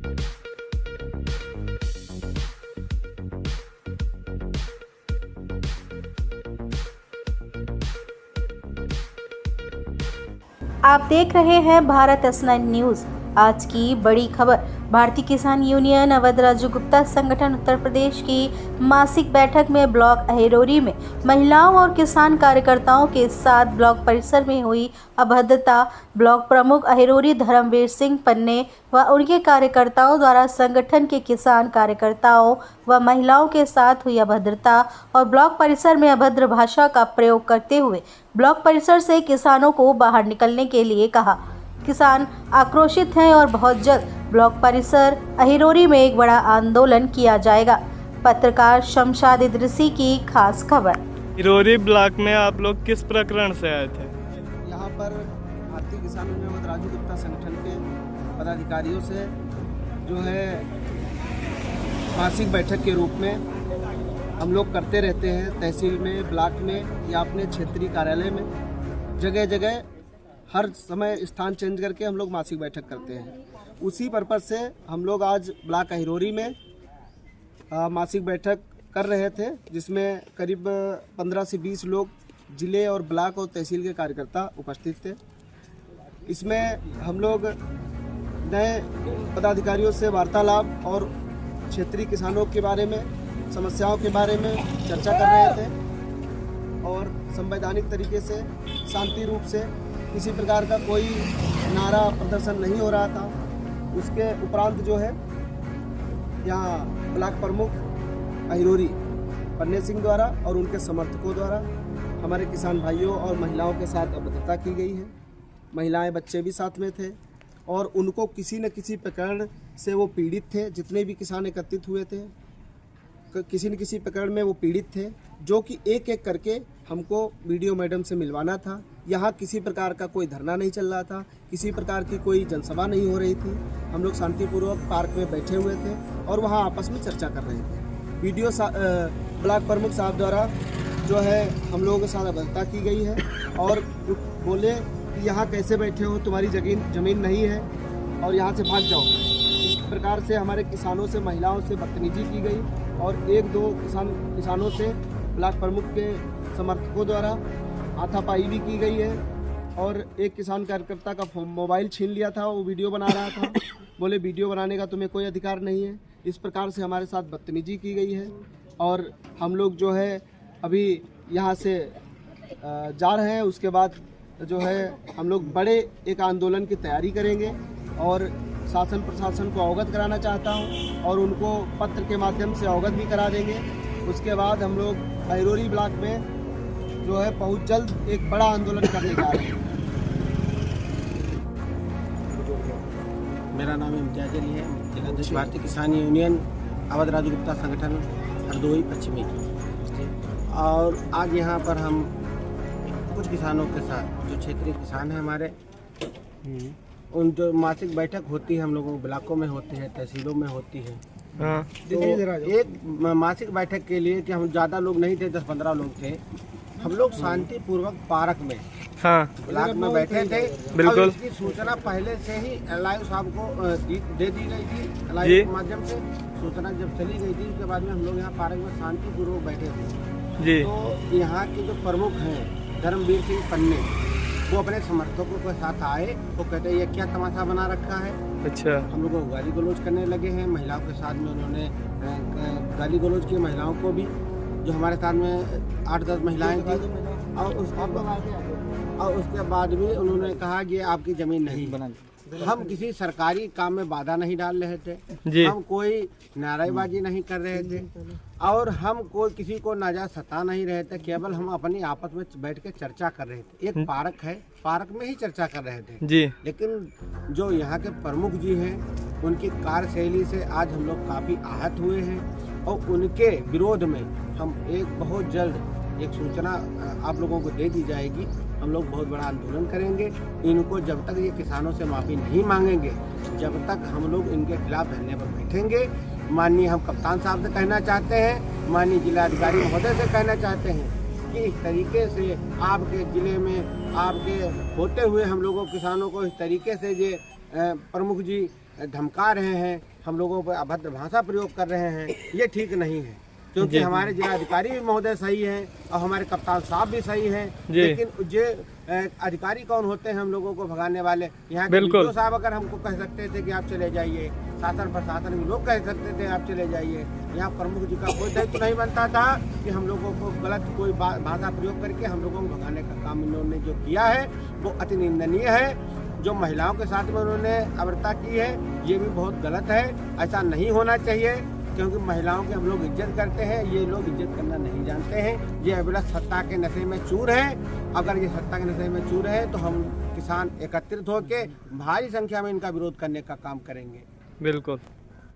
आप देख रहे हैं भारत S9 न्यूज़। आज की बड़ी खबर, भारतीय किसान यूनियन अवध राजू गुप्ता संगठन उत्तर प्रदेश की मासिक बैठक में ब्लॉक अहिरोरी में महिलाओं और किसान कार्यकर्ताओं के साथ ब्लॉक परिसर में हुई अभद्रता। ब्लॉक प्रमुख अहिरोरी धर्मवीर सिंह पन्ने व उनके कार्यकर्ताओं द्वारा संगठन के किसान कार्यकर्ताओं व महिलाओं के साथ हुई अभद्रता और ब्लॉक परिसर में अभद्र भाषा का प्रयोग करते हुए ब्लॉक परिसर से किसानों को बाहर निकलने के लिए कहा। किसान आक्रोशित हैं और बहुत जल्द ब्लॉक परिसर अहिरोरी में एक बड़ा आंदोलन किया जाएगा। पत्रकार शमशाद इदरिसी की खास खबर। अहिरोरी ब्लॉक में आप लोग किस प्रकरण से आए थे? यहाँ पर भारतीय किसान यूनियन अवध राजू गुप्ता संगठन के पदाधिकारियों से जो है मासिक बैठक के रूप में हम लोग करते रहते हैं। तहसील में, ब्लॉक में या अपने क्षेत्रीय कार्यालय में जगह जगह हर समय स्थान चेंज करके हम लोग मासिक बैठक करते हैं। उसी पर्पज़ से हम लोग आज ब्लॉक अहिरोरी में मासिक बैठक कर रहे थे, जिसमें करीब 15 से 20 लोग जिले और ब्लॉक और तहसील के कार्यकर्ता उपस्थित थे। इसमें हम लोग नए पदाधिकारियों से वार्तालाप और क्षेत्रीय किसानों के बारे में, समस्याओं के बारे में चर्चा कर रहे थे और संवैधानिक तरीके से शांति रूप से किसी प्रकार का कोई नारा प्रदर्शन नहीं हो रहा था। उसके उपरांत जो है यहाँ ब्लॉक प्रमुख अहिरोरी पन्ने सिंह द्वारा और उनके समर्थकों द्वारा हमारे किसान भाइयों और महिलाओं के साथ अभद्रता की गई है। महिलाएं, बच्चे भी साथ में थे और उनको किसी न किसी प्रकरण से वो पीड़ित थे। जितने भी किसान एकत्रित हुए थे, किसी न किसी प्रकरण में वो पीड़ित थे, जो कि एक एक करके हमको वीडियो मैडम से मिलवाना था। यहाँ किसी प्रकार का कोई धरना नहीं चल रहा था, किसी प्रकार की कोई जनसभा नहीं हो रही थी। हम लोग शांतिपूर्वक पार्क में बैठे हुए थे और वहाँ आपस में चर्चा कर रहे थे। वीडियो ब्लॉक प्रमुख साहब द्वारा जो है हम लोगों के साथ अभद्रता की गई है और बोले कि यहाँ कैसे बैठे हो, तुम्हारी ज़मीन नहीं है और यहाँ से भाग जाओ। इस प्रकार से हमारे किसानों से, महिलाओं से बदतमीजी की गई और एक दो किसानों से ब्लॉक प्रमुख के समर्थकों द्वारा हाथापाई भी की गई है और एक किसान कार्यकर्ता का मोबाइल छीन लिया था। वो वीडियो बना रहा था, बोले वीडियो बनाने का तुम्हें कोई अधिकार नहीं है। इस प्रकार से हमारे साथ बदतमीजी की गई है और हम लोग जो है अभी यहाँ से जा रहे हैं। उसके बाद जो है हम लोग बड़े एक आंदोलन की तैयारी करेंगे और शासन प्रशासन को अवगत कराना चाहता हूँ और उनको पत्र के माध्यम से अवगत भी करा देंगे। उसके बाद हम लोग अहिरोरी ब्लॉक में जो है बहुत जल्द एक बड़ा आंदोलन करने जा रहे हैं। मेरा नाम इम्तियाज अली है, जिलाध्यक्ष भारतीय किसान यूनियन अवध राजू गुप्ता संगठन हरदोई पश्चिमी की। और आज यहाँ पर हम कुछ किसानों के साथ, जो क्षेत्रीय किसान हैं हमारे, उन जो मासिक बैठक होती है, हम लोगों ब्लॉकों में होती है, तहसीलों में होती है। तो एक मासिक बैठक के लिए कि हम ज़्यादा लोग नहीं थे, 10-15 लोग थे। हम लोग शांतिपूर्वक पार्क में ब्लॉक में बैठे थे। बिल्कुल। इसकी सूचना पहले से ही लाइव साहब को दे दी गई थी। लाइव के माध्यम से सूचना जब चली गई थी, उसके बाद में हम लोग यहाँ पार्क में शांतिपूर्वक बैठे थे जी। तो यहाँ के जो प्रमुख हैं धर्मवीर सिंह पन्ने, वो अपने समर्थकों के साथ आए। वो कहते हैं ये क्या तमाशा बना रखा है। अच्छा। हम लोगों को गाली गलौज करने लगे हैं। महिलाओं के साथ में उन्होंने गाली गलौज की, महिलाओं को भी, जो हमारे साथ में 8-10 महिलाएं थी। और उसके बाद भी उन्होंने कहा कि आपकी ज़मीन नहीं बना। हम किसी सरकारी काम में बाधा नहीं डाल रहे थे, हम कोई नारेबाजी नहीं कर रहे थे और हम कोई किसी को नाजायज सता नहीं रहे थे। केवल हम अपनी आपस में बैठ के चर्चा कर रहे थे। एक पार्क है, पार्क में ही चर्चा कर रहे थे जी। लेकिन जो यहाँ के प्रमुख जी हैं, उनकी कार्यशैली से आज हम लोग काफ़ी आहत हुए हैं और उनके विरोध में हम एक बहुत जल्द एक सूचना आप लोगों को दे दी जाएगी। हम लोग बहुत बड़ा आंदोलन करेंगे। इनको जब तक ये किसानों से माफ़ी नहीं मांगेंगे, जब तक हम लोग इनके खिलाफ धरने पर बैठेंगे। माननीय हम कप्तान साहब से कहना चाहते हैं, माननीय जिलाधिकारी महोदय से कहना चाहते हैं कि इस तरीके से आपके ज़िले में आपके होते हुए हम लोगों किसानों को इस तरीके से ये प्रमुख जी धमका रहे हैं, हम लोगों पर अभद्र भाषा प्रयोग कर रहे हैं, ये ठीक नहीं है। क्योंकि हमारे जिलाधिकारी भी महोदय सही हैं और हमारे कप्तान साहब भी सही हैं, लेकिन जो अधिकारी कौन होते हैं हम लोगों को भगाने वाले? यहाँ के BDO साहब अगर हमको कह सकते थे कि आप चले जाइए, शासन प्रशासन के लोग कह सकते थे आप चले जाइए, यहाँ प्रमुख जी का कोई दायित्व नहीं बनता था कि हम लोगों को गलत कोई भाषा प्रयोग करके हम लोगों को भगाने का काम इन्होंने जो किया है वो अति निंदनीय है। जो महिलाओं के साथ में उन्होंने अवरता की है ये भी बहुत गलत है, ऐसा नहीं होना चाहिए, क्योंकि महिलाओं की हम लोग इज्जत करते हैं, ये लोग इज्जत करना नहीं जानते हैं। ये अभिलाष सत्ता के नशे में चूर है। अगर ये सत्ता के नशे में चूर है तो हम किसान एकत्रित होकर भारी संख्या में इनका विरोध करने का काम करेंगे। बिल्कुल।